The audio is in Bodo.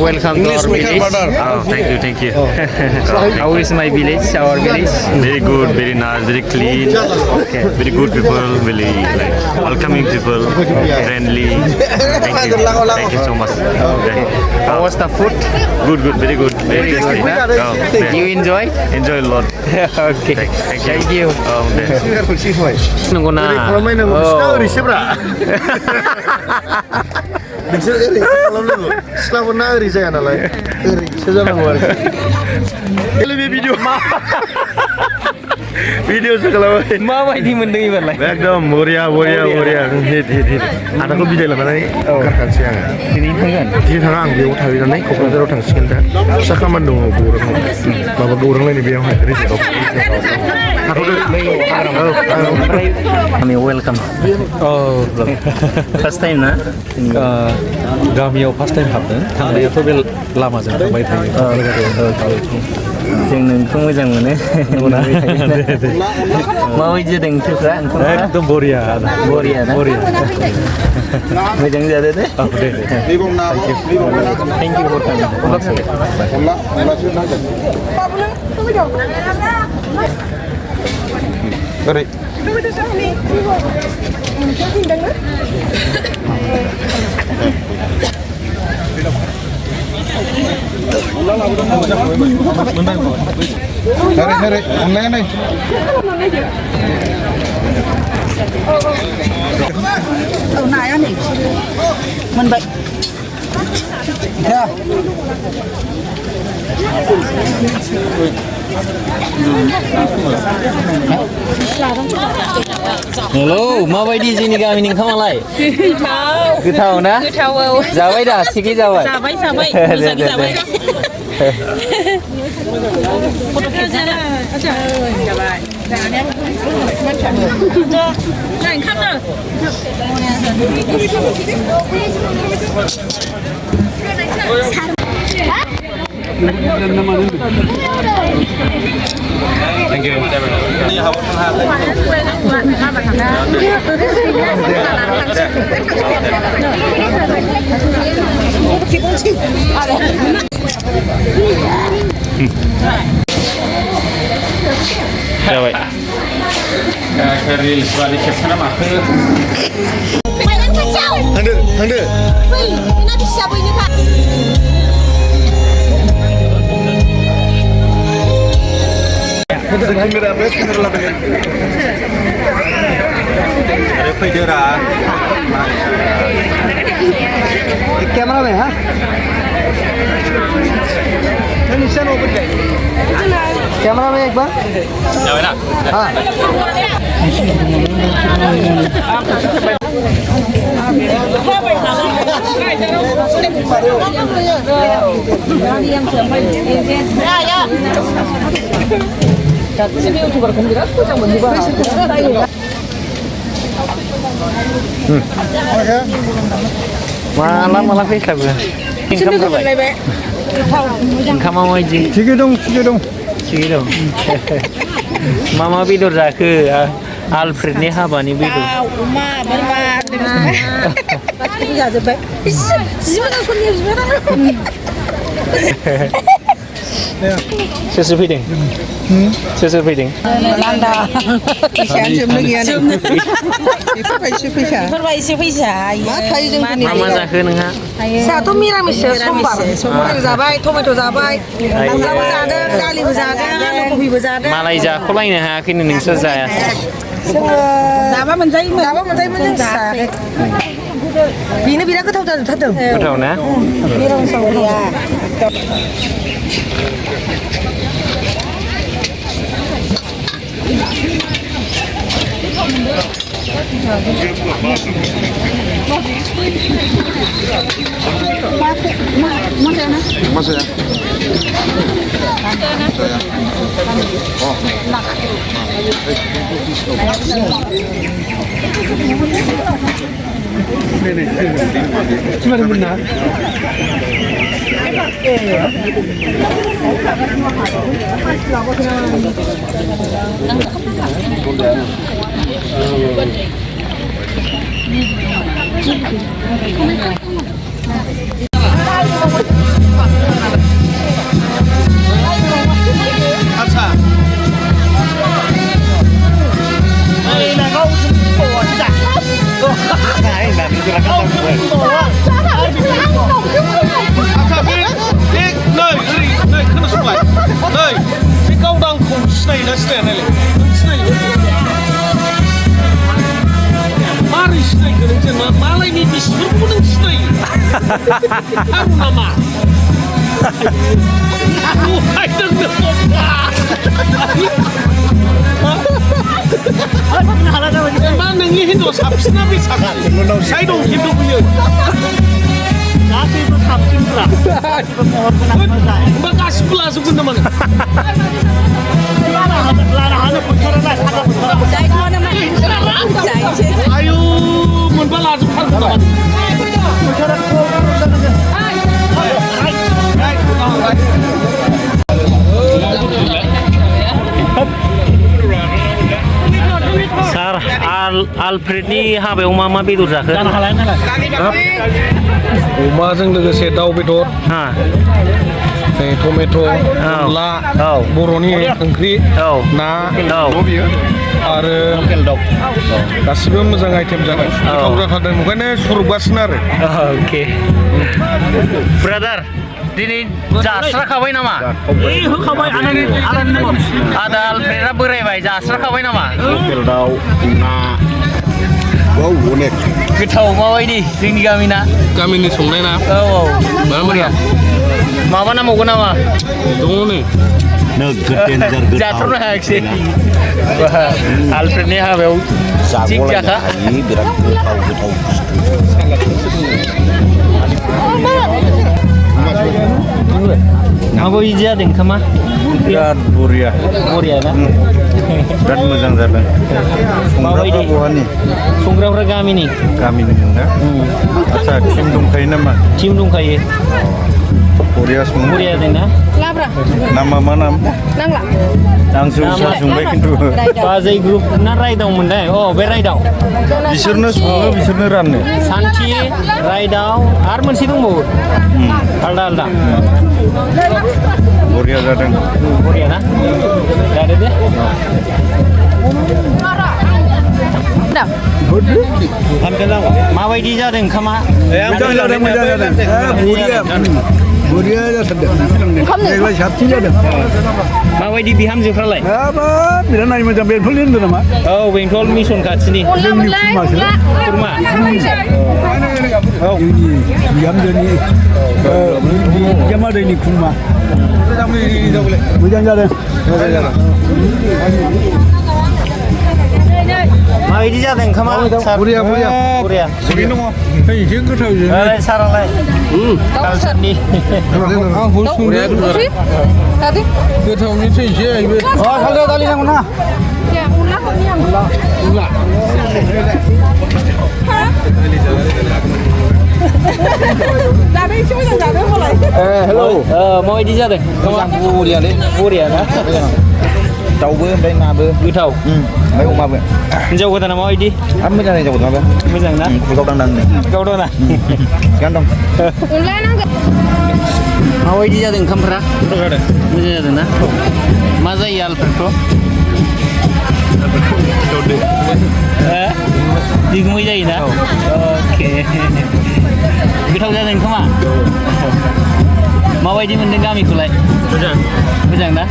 welcome to our village. Oh, thank you. How is my village, our village? Very good, very nice, very clean. Okay. Very good people, very like welcoming people, friendly. Thank you so much. Okay. How was the food? Good, very good, very tasty. You enjoy? Enjoy a lot. Okay. Thank you. Nunggu na. Oh. Nोंसोर ओरै खालामनांगौ सिख्लाफोरना ओरै जाया नालाय ओरैसो जानांगौ आरो बे भिडिअसो खालामबाय माबायदि मोनदों एबारलाय एकदम बरिया हिट आदाखौ बिदाय लानानै गारखानोसै आङो दिनै थांगोन दिनै थाङा आं बेयाव थाहैनानै क'क्राझाराव थांसिगोन दा फिसा खामानि दङ गौराङाव माबा गौरांलायनो बेयावहाय रिजेक्टआव kami welcome. Oh, First time na? गामियाव फार्स्ट टाइम हाबदों थांनायाथ' बे लामाजों थांबाय थायो जों नोंखौ मोजां मोनो माबायदि जादों ओंख्रिफ्रा एकदम बरिया ना मोजां जादों दे थेंक इउ फर ओरै Hari online nih. Ở này anh này, mình bệnh. Halo, mabaयदि जोंनि गामिनि ओंखामालाय? गोथाव ना? गोथाव औ जाबाय दा थिगै जाबाय? जाबाय मोजां जाबाय Thank you. Jawa. Reels balik caption apa? Mainan kacau. Hande. Wih, nanti siapa ini Pak? Kamera में हाँ कैमरा में एक बार हाँ Malah bisa gue. Income berapa? Income mau aja. Tiga dong. Mama bidur ke Alfred nih habani bidur. Uma, berbat. Bisa aja baik. Susu feeding. Landa. Mama जाखो नोंहा? Satu miramis sombar. Sombar जाबाय, टमेट' जाबाय, अनलाबो जादों, दालिबो जादों, आलु कबिबो जादों. मालाय जाख'लायनो हायाखैनो नोंसोर जाया. जाबा मोनजायोमोन जों जायाखै. बेनो बिराद गोथाव जाथारदों. गोथाव ना? मिरामिसाव गैया. Masuk ya. Cuma ada benar. मा नोंनि हिनजावा साबसिना बे साबसिन साइड दं खिन्थु बियो गासैबो साबसिनफ्रा होमबा गासिबो लाजोबगोन नामा लानो हानो फोथारालाय आयु मोनबा लाजोबथारगोन नामा सार आलफ्रेडनि हाबायाव मा बेदर जाखो अमाजों लोगोसे दाउ बेदर टमेट' अनला बर'नि ओंख्रि ना आरो लकेल दाउ गासिबो मोजां आइटेम जाबाय गोथाव जाथारदों ओंखायनो सरबगासिनो आरो अके ब्रादार दिनै जास्राखाबाय नामा होखाबाय आदा आलफ्रेडआ बोरायबाय जास्राखाबाय नामा लकेल दाउ ना अनेक गोथाव माबायदि जोंनि गामिनि संनाय ना औ माबाया माबा नांबावगोन नामा दङ नै नोगोद डेन्जार जाथ्र'नो हायाखिसै आलफ्रेडनि हाबायाव थिग जाखा बिराद गोथाव माबायदि जादों ओंखामा बिराद बरिया ना बिराद मोजां जादों माबायदि संग्राफ्रा गामिनि ना आच्छा टिम दंखायो नामा टिम दंखायो बरिया सङो बरिया जादोंना नामा मा नाम आं जौसा संबाय खिन्थु बाजै ग्रुप ना रायदाव मोनदाय बे रायदाव बिसोरनो सङो बिसोरनो रानो सान्थि रायदाव आरो मोनसे दंबावो आलदा बरिया जादों बरिया ना जादो दे माबायदि जादों ओंखामा बरिया जाथारदों देग्लाय साबसिन जादों माबायदि बिहामजोफ्रालाय बिराद नाय मोजां बेंटलनि होनदों नामा औ बेंटल मिसन खाथिनि जोंनि खुरमासो खुरमा जोंनि बिहामजोनि बिजामादैनि खुरमा मोजां जादों माबायदि जादों ओंखामा बरिया थिगैनो दङ एसे गोथाव सारालाय कालसारनि आं हल संनाया गोथावनिसो एसे आइबो सालदा दालि नांगौ ना जादों एसे मोजां जादों होनबालाय हेलौ माबायदि जादों बरिया ना दाउबो ओमफ्राय नाबो गोथाव ओमफ्राय अमाबो हिनजाव गोदाना माबायदि मोजां हिनजाव गोदानाबो मोजां ना गावदाना थिगानो दं माबायदि जादों ओंखामफ्रा मोजां जादों ना मा जायो आलफ्रेडखौ बिगुमै जायोना अके गोथाव जादों ओंखामा माबायदि मोनदों गामिखौलाय मोजां ना